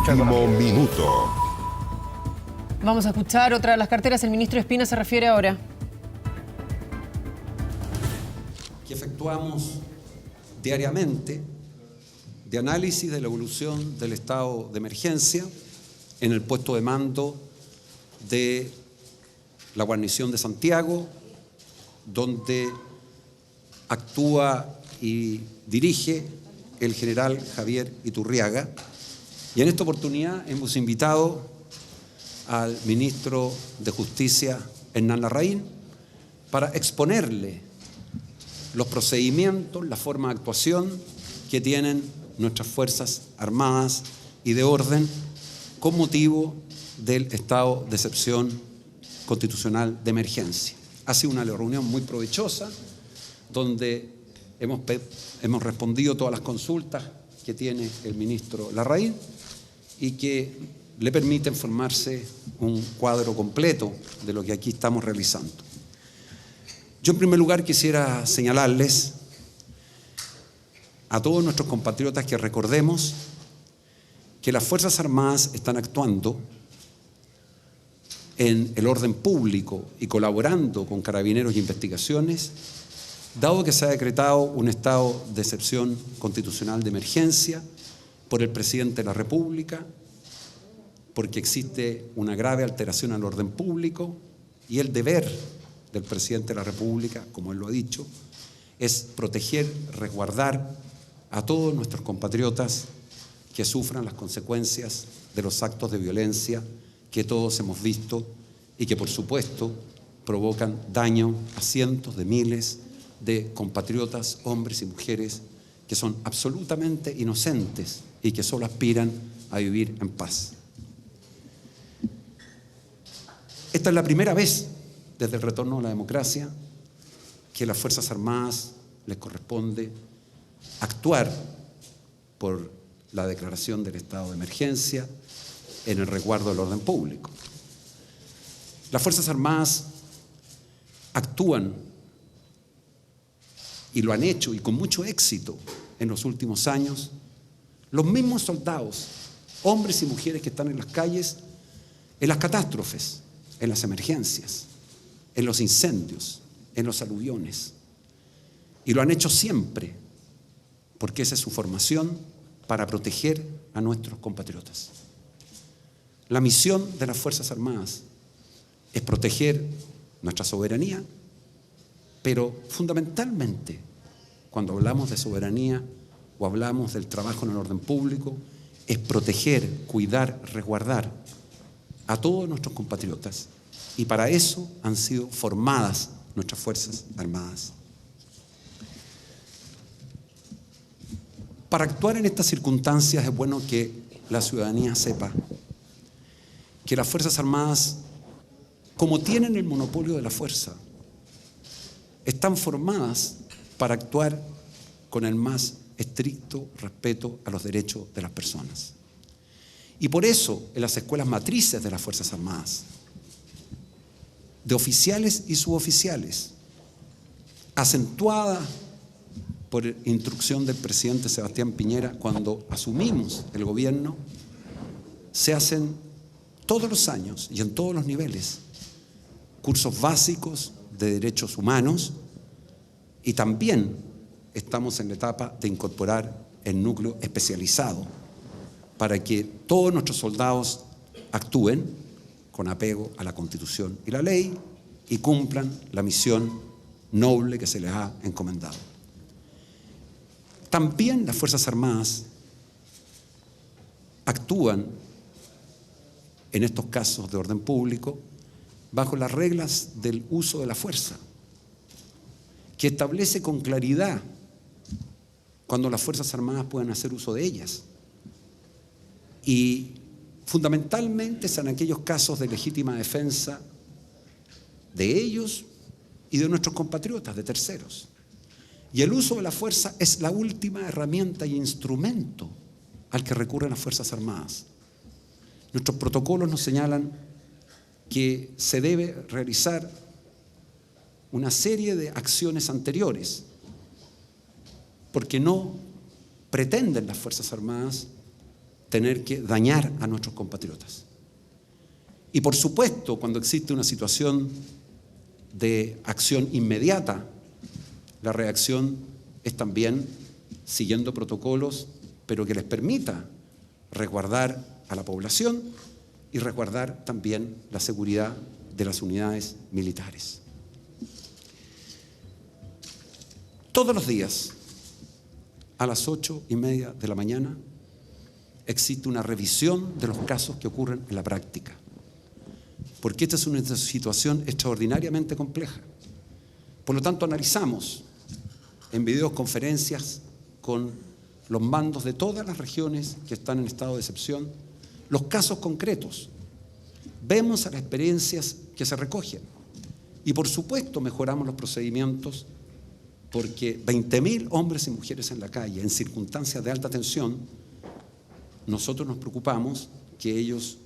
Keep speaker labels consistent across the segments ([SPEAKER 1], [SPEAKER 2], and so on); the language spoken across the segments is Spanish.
[SPEAKER 1] ministro de
[SPEAKER 2] Último
[SPEAKER 1] Economía.
[SPEAKER 2] minuto.
[SPEAKER 3] Vamos a escuchar otra de las carteras. El ministro Espina se refiere ahora.
[SPEAKER 4] Que efectuamos diariamente de análisis de la evolución del estado de emergencia en el puesto de mando de la guarnición de Santiago, donde actúa y dirige el general Javier Iturriaga. Y en esta oportunidad hemos invitado al ministro de Justicia, Hernán Larraín, para exponerle los procedimientos, la forma de actuación que tienen nuestras Fuerzas Armadas y de orden con motivo del estado de excepción constitucional de emergencia. Ha sido una reunión muy provechosa, donde hemos respondido todas las consultas que tiene el ministro Larraín y que le permiten formarse un cuadro completo de lo que aquí estamos realizando. Yo en primer lugar quisiera señalarles a todos nuestros compatriotas que recordemos que las Fuerzas Armadas están actuando en el orden público y colaborando con Carabineros y investigaciones, dado que se ha decretado un estado de excepción constitucional de emergencia por el presidente de la República, porque existe una grave alteración al orden público y el deber del presidente de la República, como él lo ha dicho, es proteger, resguardar a todos nuestros compatriotas que sufran las consecuencias de los actos de violencia que todos hemos visto y que, por supuesto, provocan daño a cientos de miles de compatriotas, hombres y mujeres, que son absolutamente inocentes y que solo aspiran a vivir en paz. Esta es la primera vez desde el retorno a la democracia que a las Fuerzas Armadas les corresponde actuar por la declaración del estado de emergencia en el resguardo del orden público. Las Fuerzas Armadas actúan y lo han hecho y con mucho éxito en los últimos años. Los mismos soldados, hombres y mujeres que están en las calles, en las catástrofes, en las emergencias, en los incendios, en los aluviones. Y lo han hecho siempre, porque esa es su formación para proteger a nuestros compatriotas. La misión de las Fuerzas Armadas es proteger nuestra soberanía, pero fundamentalmente, cuando hablamos de soberanía o hablamos del trabajo en el orden público, es proteger, cuidar, resguardar a todos nuestros compatriotas. Y para eso han sido formadas nuestras Fuerzas Armadas. Para actuar en estas circunstancias es bueno que la ciudadanía sepa que las Fuerzas Armadas, como tienen el monopolio de la fuerza, están formadas para actuar con el más estricto respeto a los derechos de las personas. Y por eso, en las escuelas matrices de las Fuerzas Armadas, de oficiales y suboficiales, acentuada por instrucción del presidente Sebastián Piñera cuando asumimos el gobierno, se hacen todos los años y en todos los niveles cursos básicos de derechos humanos, y también estamos en la etapa de incorporar el núcleo especializado para que todos nuestros soldados actúen con apego a la Constitución y la ley y cumplan la misión noble que se les ha encomendado. También las Fuerzas Armadas actúan en estos casos de orden público bajo las reglas del uso de la fuerza, que establece con claridad cuando las Fuerzas Armadas pueden hacer uso de ellas. Y fundamentalmente son aquellos casos de legítima defensa de ellos y de nuestros compatriotas, de terceros. Y el uso de la fuerza es la última herramienta y instrumento al que recurren las Fuerzas Armadas. Nuestros protocolos nos señalan que se debe realizar una serie de acciones anteriores, porque no pretenden las Fuerzas Armadas tener que dañar a nuestros compatriotas. Y por supuesto, cuando existe una situación de acción inmediata, la reacción es también siguiendo protocolos, pero que les permita resguardar a la población y resguardar también la seguridad de las unidades militares. Todos los días, a las 8:30 de la mañana, existe una revisión de los casos que ocurren en la práctica, porque esta es una situación extraordinariamente compleja. Por lo tanto, analizamos en videoconferencias con los mandos de todas las regiones que están en estado de excepción los casos concretos. Vemos las experiencias que se recogen y, por supuesto, mejoramos los procedimientos, porque 20.000 hombres y mujeres en la calle, en circunstancias de alta tensión, nosotros nos preocupamos que ellos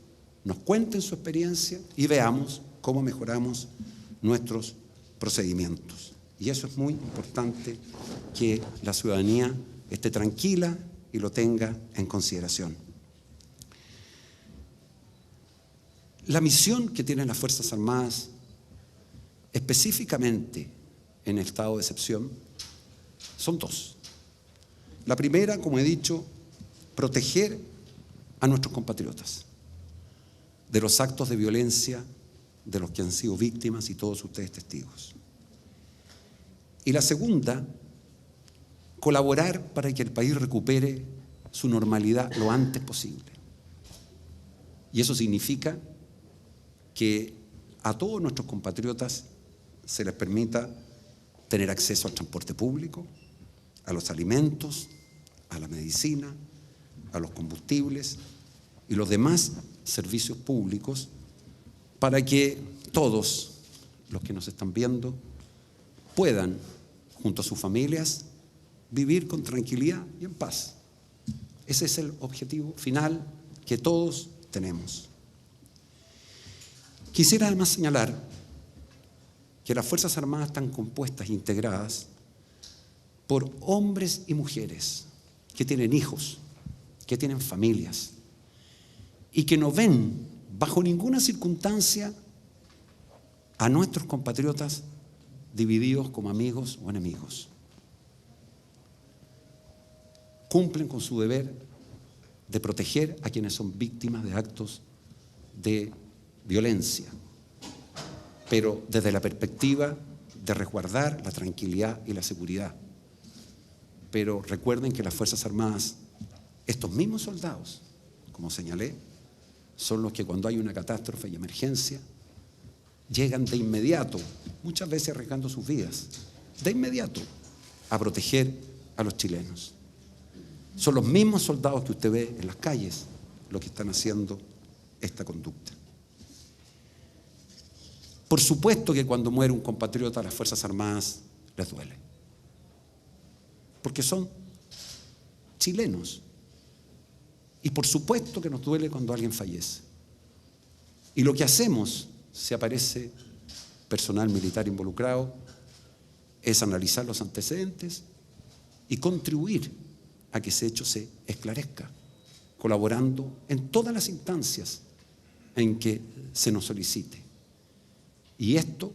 [SPEAKER 4] nos cuenten su experiencia y veamos cómo mejoramos nuestros procedimientos. Y eso es muy importante, que la ciudadanía esté tranquila y lo tenga en consideración. La misión que tienen las Fuerzas Armadas, específicamente en el estado de excepción, son dos. La primera, como he dicho, proteger a nuestros compatriotas de los actos de violencia de los que han sido víctimas y todos ustedes testigos. Y la segunda, colaborar para que el país recupere su normalidad lo antes posible. Y eso significa que a todos nuestros compatriotas se les permita tener acceso al transporte público, a los alimentos, a la medicina, a los combustibles y los demás servicios públicos, para que todos los que nos están viendo puedan, junto a sus familias, vivir con tranquilidad y en paz. Ese es el objetivo final que todos tenemos. Quisiera además señalar que las Fuerzas Armadas están compuestas e integradas por hombres y mujeres que tienen hijos, que tienen familias y que no ven bajo ninguna circunstancia a nuestros compatriotas divididos como amigos o enemigos. Cumplen con su deber de proteger a quienes son víctimas de actos de violencia, pero desde la perspectiva de resguardar la tranquilidad y la seguridad. Pero recuerden que las Fuerzas Armadas, estos mismos soldados, como señalé, son los que cuando hay una catástrofe y emergencia, llegan de inmediato, muchas veces arriesgando sus vidas, de inmediato a proteger a los chilenos. Son los mismos soldados que usted ve en las calles los que están haciendo esta conducta. Por supuesto que cuando muere un compatriota, a las Fuerzas Armadas les duele, porque son chilenos. Y por supuesto que nos duele cuando alguien fallece. Y lo que hacemos, si aparece personal militar involucrado, es analizar los antecedentes y contribuir a que ese hecho se esclarezca, colaborando en todas las instancias en que se nos solicite. Y esto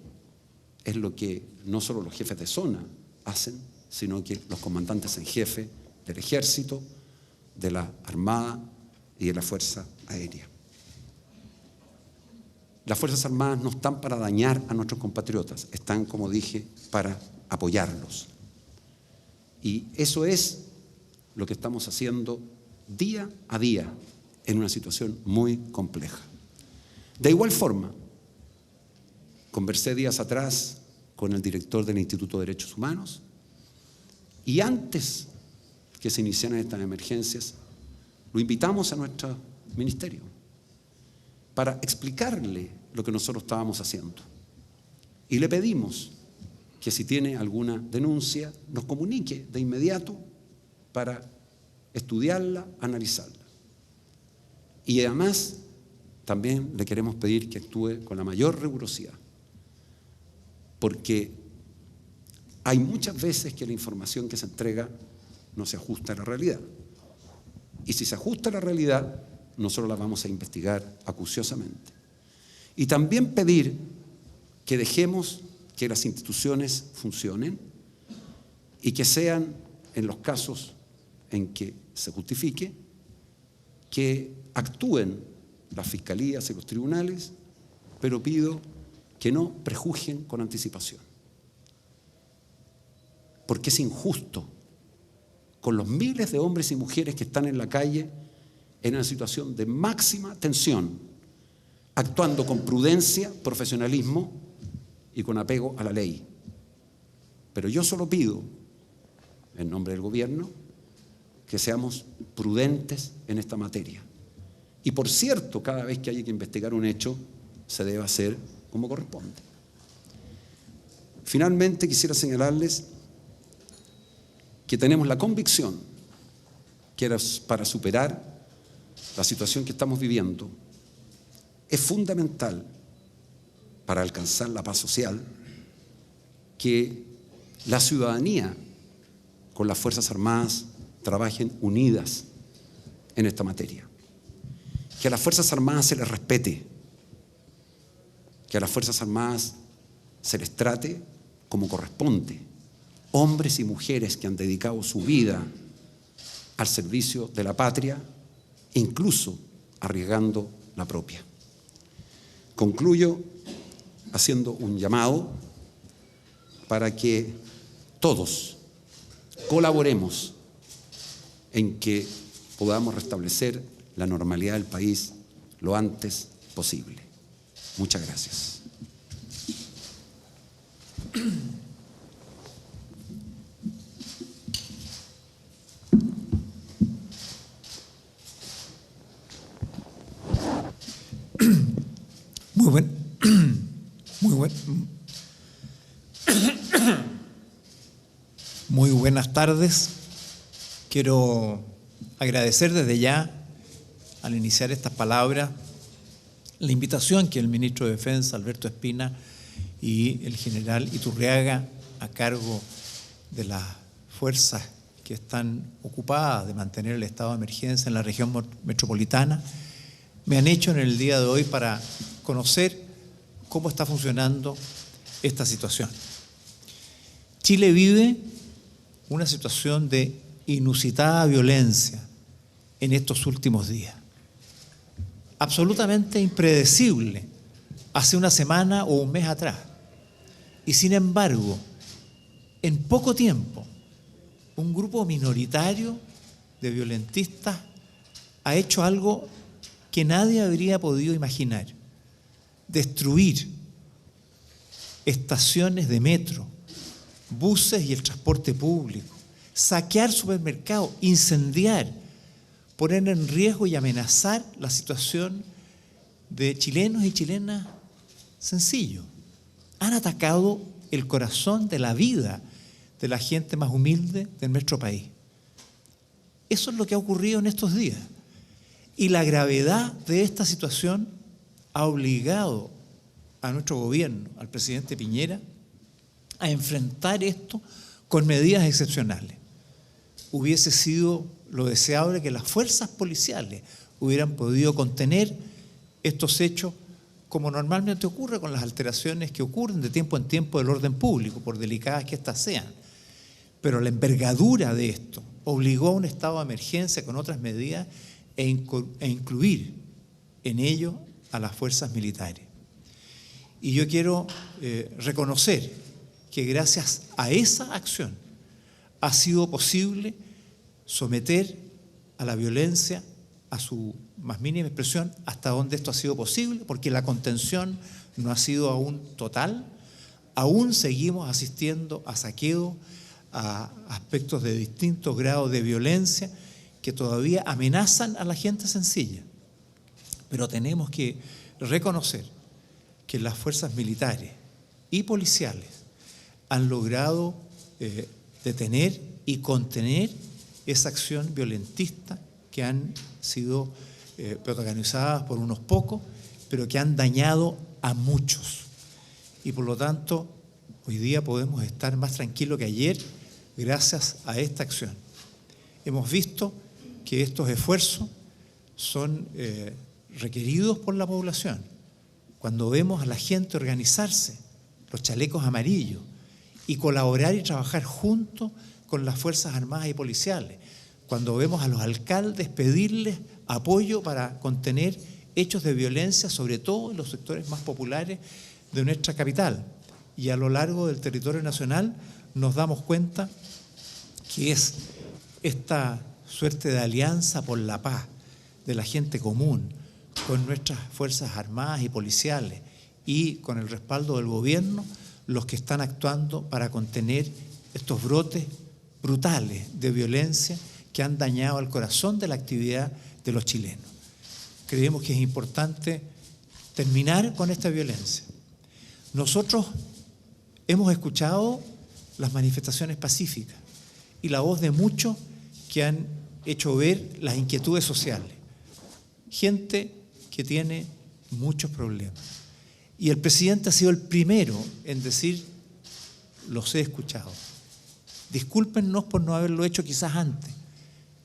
[SPEAKER 4] es lo que no solo los jefes de zona hacen, sino que los comandantes en jefe del Ejército, de la Armada y de la Fuerza Aérea. Las Fuerzas Armadas no están para dañar a nuestros compatriotas, están, como dije, para apoyarlos. Y eso es lo que estamos haciendo día a día en una situación muy compleja. De igual forma, conversé días atrás con el director del Instituto de Derechos Humanos y antes que se iniciaran estas emergencias, lo invitamos a nuestro ministerio para explicarle lo que nosotros estábamos haciendo. Y le pedimos que si tiene alguna denuncia, nos comunique de inmediato para estudiarla, analizarla. Y además, también le queremos pedir que actúe con la mayor rigurosidad, porque hay muchas veces que la información que se entrega no se ajusta a la realidad. Y si se ajusta a la realidad, nosotros la vamos a investigar acuciosamente. Y también pedir que dejemos que las instituciones funcionen y que sean, en los casos en que se justifique, que actúen las fiscalías y los tribunales, pero pido que no prejuzguen con anticipación. Porque es injusto con los miles de hombres y mujeres que están en la calle en una situación de máxima tensión, actuando con prudencia, profesionalismo y con apego a la ley. Pero yo solo pido, en nombre del gobierno, que seamos prudentes en esta materia. Y por cierto, cada vez que haya que investigar un hecho, se debe hacer como corresponde. Finalmente, quisiera señalarles que tenemos la convicción que para superar la situación que estamos viviendo es fundamental para alcanzar la paz social que la ciudadanía con las Fuerzas Armadas trabajen unidas en esta materia. Que a las Fuerzas Armadas se les respete, que a las Fuerzas Armadas se les trate como corresponde. Hombres y mujeres que han dedicado su vida al servicio de la patria, incluso arriesgando la propia. Concluyo haciendo un llamado para que todos colaboremos en que podamos restablecer la normalidad del país lo antes posible. Muchas gracias.
[SPEAKER 1] Muy buenas tardes. Quiero agradecer desde ya, al iniciar estas palabras, la invitación que el ministro de Defensa, Alberto Espina, y el general Iturriaga, a cargo de las fuerzas que están ocupadas de mantener el estado de emergencia en la región metropolitana, me han hecho en el día de hoy para conocer cómo está funcionando esta situación. Chile vive una situación de inusitada violencia en estos últimos días, absolutamente impredecible hace una semana o un mes atrás. Y sin embargo, en poco tiempo, un grupo minoritario de violentistas ha hecho algo que nadie habría podido imaginar: destruir estaciones de metro, buses y el transporte público, saquear supermercados, incendiar, poner en riesgo y amenazar la situación de chilenos y chilenas sencillos. Han atacado el corazón de la vida de la gente más humilde de nuestro país. Eso es lo que ha ocurrido en estos días. Y la gravedad de esta situación ha obligado a nuestro gobierno, al presidente Piñera, a enfrentar esto con medidas excepcionales. Hubiese sido lo deseable que las fuerzas policiales hubieran podido contener estos hechos, como normalmente ocurre con las alteraciones que ocurren de tiempo en tiempo del orden público, por delicadas que éstas sean. Pero la envergadura de esto obligó a un estado de emergencia con otras medidas e incluir en ello a las fuerzas militares. Y yo quiero reconocer que gracias a esa acción ha sido posible someter a la violencia a su más mínima expresión hasta donde esto ha sido posible, porque la contención no ha sido aún total. Aún seguimos asistiendo a saqueos, a aspectos de distintos grados de violencia que todavía amenazan a la gente sencilla. Pero tenemos que reconocer que las fuerzas militares y policiales han logrado detener y contener esa acción violentista que han sido protagonizadas por unos pocos, pero que han dañado a muchos. Y por lo tanto, hoy día podemos estar más tranquilos que ayer gracias a esta acción. Hemos visto que estos esfuerzos son requeridos por la población. Cuando vemos a la gente organizarse, los chalecos amarillos, y colaborar y trabajar juntos con las Fuerzas Armadas y Policiales, cuando vemos a los alcaldes pedirles apoyo para contener hechos de violencia, sobre todo en los sectores más populares de nuestra capital. Y a lo largo del territorio nacional nos damos cuenta que es esta suerte de alianza por la paz de la gente común con nuestras Fuerzas Armadas y Policiales y con el respaldo del gobierno los que están actuando para contener estos brotes brutales de violencia que han dañado el corazón de la actividad de los chilenos. Creemos que es importante terminar con esta violencia. Nosotros hemos escuchado las manifestaciones pacíficas y la voz de muchos que han hecho ver las inquietudes sociales. Gente que tiene muchos problemas. Y el presidente ha sido el primero en decir, los he escuchado. Discúlpennos por no haberlo hecho quizás antes,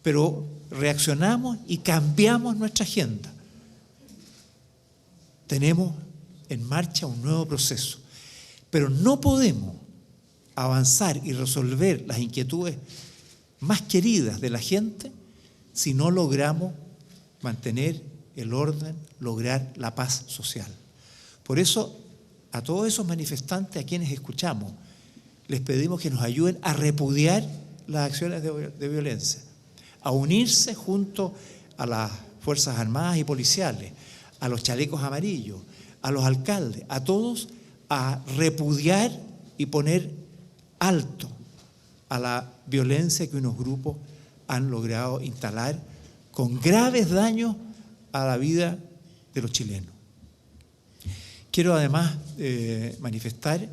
[SPEAKER 1] pero reaccionamos y cambiamos nuestra agenda. Tenemos en marcha un nuevo proceso, pero no podemos avanzar y resolver las inquietudes más queridas de la gente si no logramos mantener el orden, lograr la paz social. Por eso, a todos esos manifestantes a quienes escuchamos, les pedimos que nos ayuden a repudiar las acciones de violencia, a unirse junto a las Fuerzas Armadas y Policiales, a los chalecos amarillos, a los alcaldes, a todos, a repudiar y poner alto a la violencia que unos grupos han logrado instalar con graves daños a la vida de los chilenos. Quiero además manifestar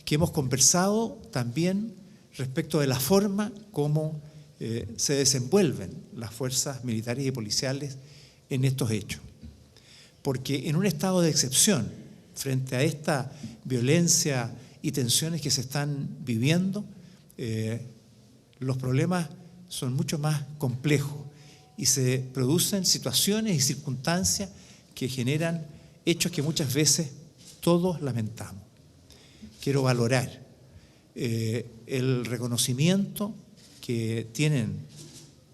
[SPEAKER 1] que hemos conversado también respecto de la forma como se desenvuelven las fuerzas militares y policiales en estos hechos. Porque en un estado de excepción, frente a esta violencia y tensiones que se están viviendo, los problemas son mucho más complejos y se producen situaciones y circunstancias que generan hechos que muchas veces todos lamentamos. Quiero valorar el reconocimiento que tienen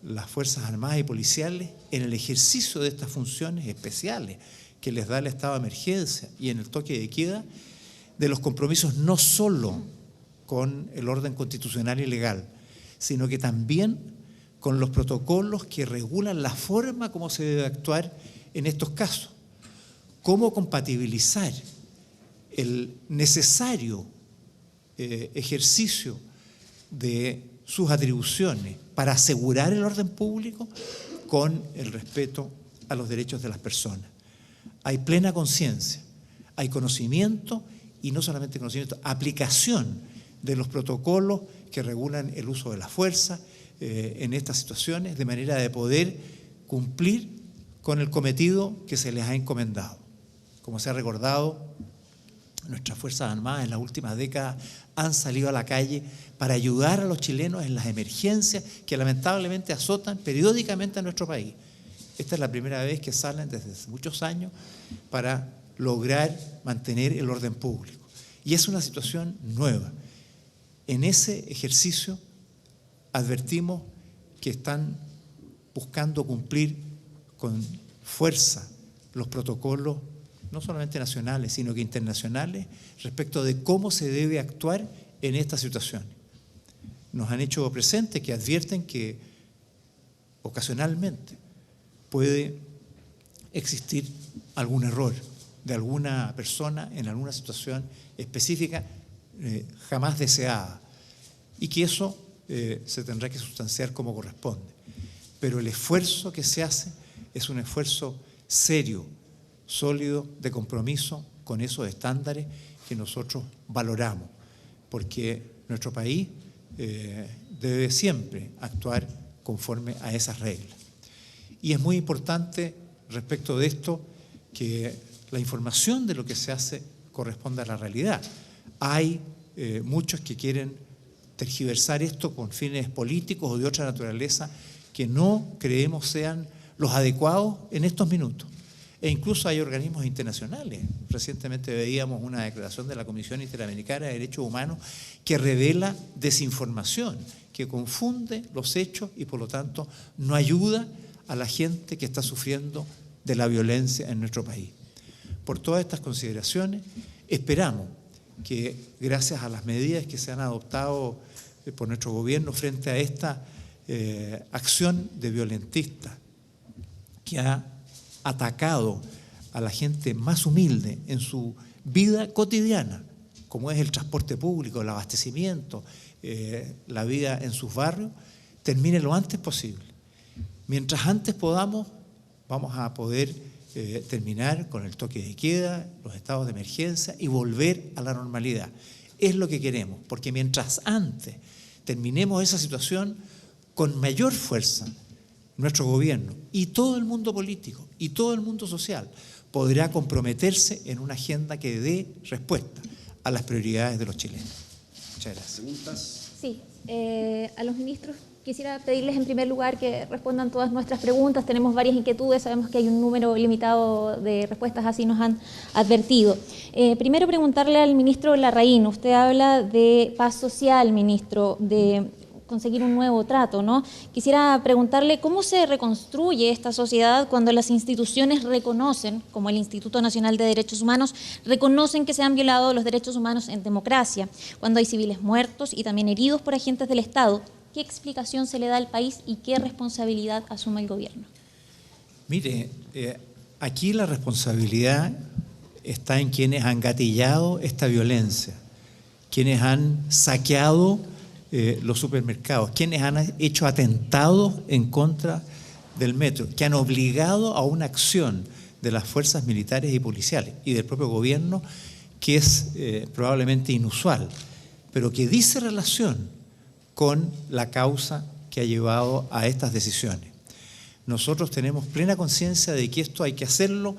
[SPEAKER 1] las Fuerzas Armadas y Policiales en el ejercicio de estas funciones especiales que les da el estado de emergencia y en el toque de queda, de los compromisos no solo con el orden constitucional y legal, sino que también con los protocolos que regulan la forma como se debe actuar en estos casos. Cómo compatibilizar el necesario ejercicio de sus atribuciones para asegurar el orden público con el respeto a los derechos de las personas. Hay plena conciencia, hay conocimiento y no solamente conocimiento, aplicación de los protocolos que regulan el uso de la fuerza en estas situaciones, de manera de poder cumplir con el cometido que se les ha encomendado. Como se ha recordado, nuestras Fuerzas Armadas en las últimas décadas han salido a la calle para ayudar a los chilenos en las emergencias que lamentablemente azotan periódicamente a nuestro país. Esta es la primera vez que salen desde hace muchos años para lograr mantener el orden público. Y es una situación nueva. En ese ejercicio advertimos que están buscando cumplir con fuerza los protocolos, no solamente nacionales, sino que internacionales, respecto de cómo se debe actuar en estas situaciones. Nos han hecho presente que advierten que ocasionalmente puede existir algún error de alguna persona en alguna situación específica jamás deseada y que eso se tendrá que sustanciar como corresponde. Pero el esfuerzo que se hace es un esfuerzo serio, sólido, de compromiso con esos estándares que nosotros valoramos, porque nuestro país debe siempre actuar conforme a esas reglas. Y es muy importante respecto de esto que la información de lo que se hace corresponda a la realidad. Hay muchos que quieren tergiversar esto con fines políticos o de otra naturaleza que no creemos sean los adecuados en estos minutos. E incluso hay organismos internacionales. Recientemente veíamos una declaración de la Comisión Interamericana de Derechos Humanos que revela desinformación, que confunde los hechos y por lo tanto no ayuda a la gente que está sufriendo de la violencia en nuestro país. Por todas estas consideraciones, esperamos que gracias a las medidas que se han adoptado por nuestro gobierno frente a esta acción de violentista que ha atacado a la gente más humilde en su vida cotidiana, como es el transporte público, el abastecimiento, la vida en sus barrios, termine lo antes posible. Mientras antes podamos, vamos a poder terminar con el toque de queda, los estados de emergencia y volver a la normalidad. Es lo que queremos, porque mientras antes terminemos esa situación, con mayor fuerza, nuestro gobierno y todo el mundo político y todo el mundo social podrá comprometerse en una agenda que dé respuesta a las prioridades de los chilenos. Muchas gracias.
[SPEAKER 4] ¿Preguntas?
[SPEAKER 2] Sí, a los ministros quisiera pedirles en primer lugar que respondan todas nuestras preguntas. Tenemos varias inquietudes, sabemos que hay un número limitado de respuestas, así nos han advertido. Primero preguntarle al ministro Larraín, usted habla de paz social, ministro, de conseguir un nuevo trato, ¿no? Quisiera preguntarle cómo se reconstruye esta sociedad cuando las instituciones reconocen, como el Instituto Nacional de Derechos Humanos, reconocen que se han violado los derechos humanos en democracia, cuando hay civiles muertos y también heridos por agentes del Estado. ¿Qué explicación se le da al país y qué responsabilidad asume el gobierno?
[SPEAKER 1] Mire, aquí la responsabilidad está en quienes han gatillado esta violencia, quienes han saqueado los supermercados, quienes han hecho atentados en contra del metro, que han obligado a una acción de las fuerzas militares y policiales y del propio gobierno que es probablemente inusual, pero que dice relación con la causa que ha llevado a estas decisiones. Nosotros tenemos plena conciencia de que esto hay que hacerlo,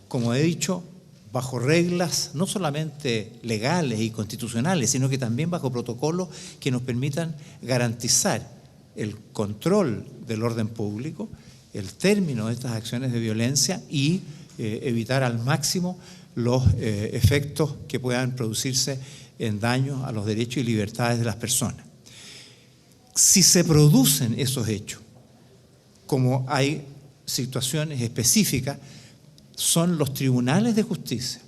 [SPEAKER 1] como he dicho, bajo reglas no solamente legales y constitucionales, sino que también bajo protocolos que nos permitan garantizar el control del orden público, el término de estas acciones de violencia y evitar al máximo los efectos que puedan producirse en daño a los derechos y libertades de las personas. Si se producen esos hechos, como hay situaciones específicas, son los tribunales de justicia,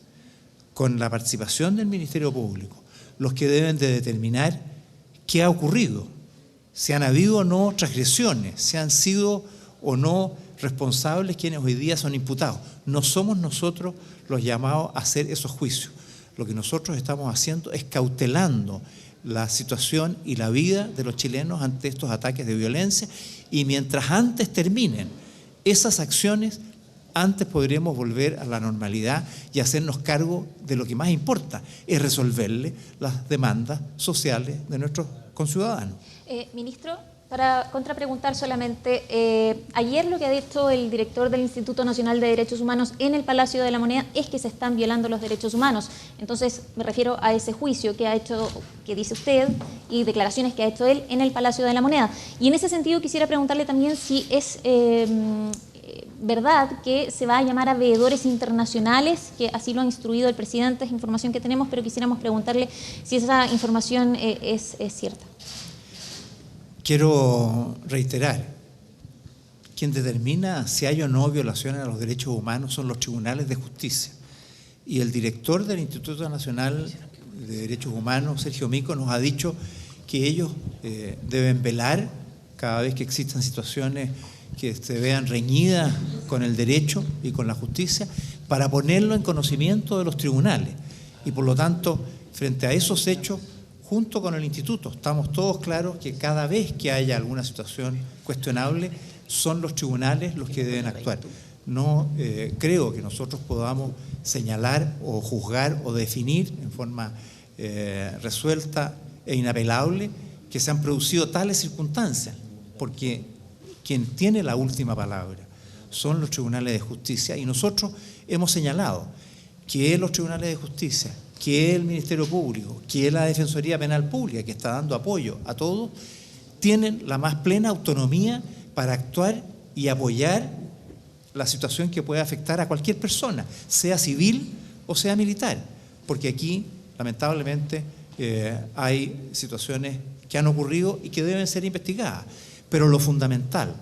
[SPEAKER 1] con la participación del Ministerio Público, los que deben de determinar qué ha ocurrido, si han habido o no transgresiones, si han sido o no responsables quienes hoy día son imputados. No somos nosotros los llamados a hacer esos juicios. Lo que nosotros estamos haciendo es cautelando la situación y la vida de los chilenos ante estos ataques de violencia, y mientras antes terminen esas acciones, antes podremos volver a la normalidad y hacernos cargo de lo que más importa, es resolverle las demandas sociales de nuestros conciudadanos.
[SPEAKER 2] Ministro, para contrapreguntar solamente, ayer lo que ha dicho el director del Instituto Nacional de Derechos Humanos en el Palacio de la Moneda es que se están violando los derechos humanos. Entonces me refiero a ese juicio que ha hecho, que dice usted, y declaraciones que ha hecho él en el Palacio de la Moneda. Y en ese sentido quisiera preguntarle también si es verdad que se va a llamar a veedores internacionales, que así lo ha instruido el presidente, es información que tenemos, pero quisiéramos preguntarle si esa información es cierta.
[SPEAKER 1] Quiero reiterar, quien determina si hay o no violaciones a los derechos humanos son los tribunales de justicia. Y el director del Instituto Nacional de Derechos Humanos, Sergio Mico, nos ha dicho que ellos deben velar cada vez que existan situaciones que se vean reñidas con el derecho y con la justicia, para ponerlo en conocimiento de los tribunales. Y por lo tanto, frente a esos hechos, junto con el instituto, estamos todos claros que cada vez que haya alguna situación cuestionable, son los tribunales los que deben actuar. No creo que nosotros podamos señalar o juzgar o definir en forma resuelta e inapelable que se han producido tales circunstancias, porque quien tiene la última palabra son los tribunales de justicia, y nosotros hemos señalado que los tribunales de justicia, que el Ministerio Público, que la Defensoría Penal Pública, que está dando apoyo a todos, tienen la más plena autonomía para actuar y apoyar la situación que pueda afectar a cualquier persona, sea civil o sea militar, porque aquí, lamentablemente, hay situaciones que han ocurrido y que deben ser investigadas. Pero lo fundamental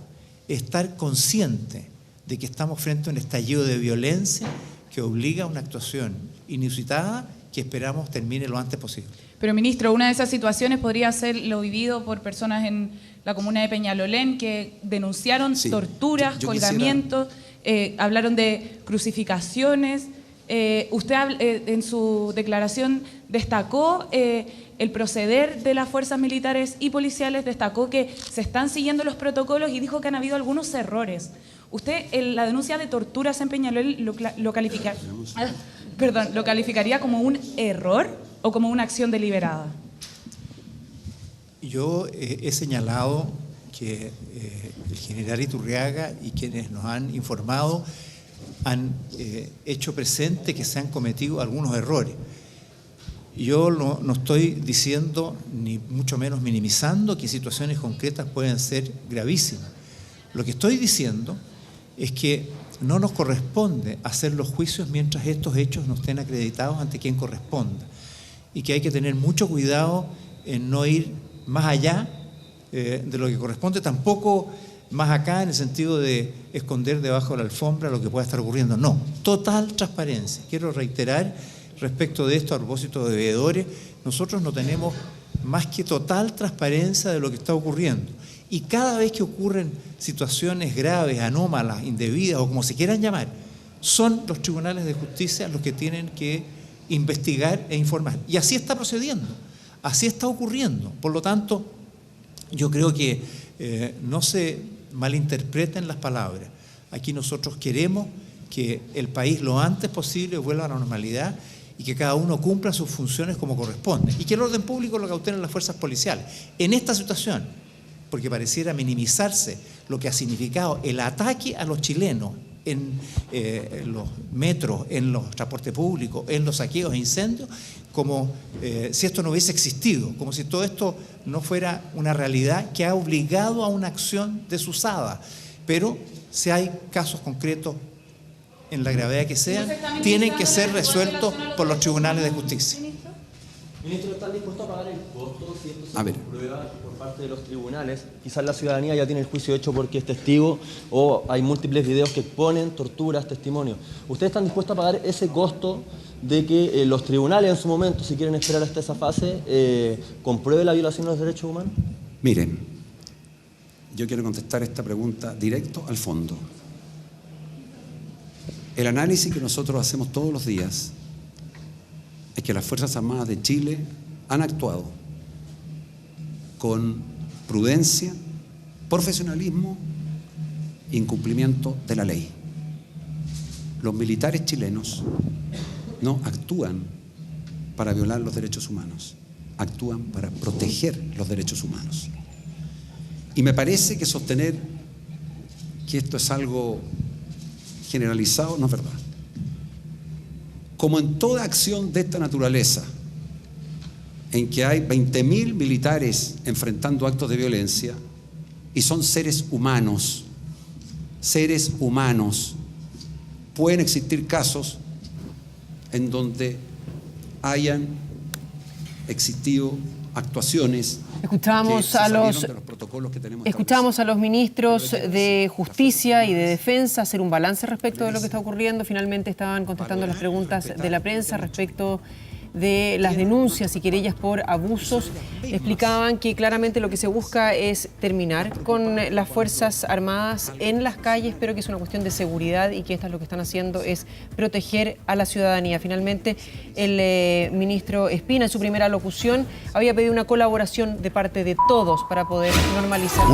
[SPEAKER 1] es estar consciente de que estamos frente a un estallido de violencia que obliga a una actuación inusitada que esperamos termine lo antes posible.
[SPEAKER 5] Pero, ministro, una de esas situaciones podría ser lo vivido por personas en la comuna de Peñalolén que denunciaron torturas, colgamientos, hablaron de crucificaciones. Usted en su declaración destacó el proceder de las fuerzas militares y policiales, destacó que se están siguiendo los protocolos y dijo que han habido algunos errores. ¿Usted la denuncia de torturas en Peñalolén lo calificaría como un error o como una acción deliberada?
[SPEAKER 1] Yo he señalado que el general Iturriaga y quienes nos han informado han hecho presente que se han cometido algunos errores. Yo no estoy diciendo, ni mucho menos minimizando, que situaciones concretas pueden ser gravísimas. Lo que estoy diciendo es que no nos corresponde hacer los juicios mientras estos hechos no estén acreditados ante quien corresponda, y que hay que tener mucho cuidado en no ir más allá de lo que corresponde, tampoco más acá en el sentido de esconder debajo de la alfombra lo que pueda estar ocurriendo. No, total transparencia. Quiero reiterar respecto de esto a propósito de veedores, nosotros no tenemos más que total transparencia de lo que está ocurriendo. Y cada vez que ocurren situaciones graves, anómalas, indebidas o como se quieran llamar, son los tribunales de justicia los que tienen que investigar e informar. Y así está procediendo, así está ocurriendo. Por lo tanto, yo creo que no se malinterpreten las palabras. Aquí nosotros queremos que el país lo antes posible vuelva a la normalidad y que cada uno cumpla sus funciones como corresponde. Y que el orden público lo cautelen las fuerzas policiales. En esta situación, porque pareciera minimizarse lo que ha significado el ataque a los chilenos en los metros, en los transportes públicos, en los saqueos e incendios, como si esto no hubiese existido, como si todo esto no fuera una realidad que ha obligado a una acción desusada. Pero si hay casos concretos, en la gravedad que sean, tienen que ser resueltos por los tribunales de justicia.
[SPEAKER 6] Ministro, ¿están dispuestos a pagar el costo si esto se comprueba por parte de los tribunales? Quizás la ciudadanía ya tiene el juicio hecho porque es testigo o hay múltiples videos que exponen torturas, testimonios. ¿Ustedes están dispuestos a pagar ese costo de que los tribunales en su momento, si quieren esperar hasta esa fase, compruebe la violación de los derechos humanos?
[SPEAKER 4] Miren, yo quiero contestar esta pregunta directo al fondo. El análisis que nosotros hacemos todos los días es que las Fuerzas Armadas de Chile han actuado con prudencia, profesionalismo e incumplimiento de la ley. Los militares chilenos no actúan para violar los derechos humanos, actúan para proteger los derechos humanos. Y me parece que sostener que esto es algo generalizado no es verdad. Como en toda acción de esta naturaleza, en que hay 20.000 militares enfrentando actos de violencia, y son seres humanos, pueden existir casos en donde hayan existido actuaciones.
[SPEAKER 3] Escuchábamos a los ministros de Justicia y de Defensa hacer un balance respecto de lo que está ocurriendo. Finalmente estaban contestando las preguntas de la prensa respecto de las denuncias y querellas por abusos. Explicaban que claramente lo que se busca es terminar con las Fuerzas Armadas en las calles, pero que es una cuestión de seguridad y que estas lo que están haciendo es proteger a la ciudadanía. Finalmente, el ministro Espina, en su primera locución, había pedido una colaboración de parte de todos para poder normalizar.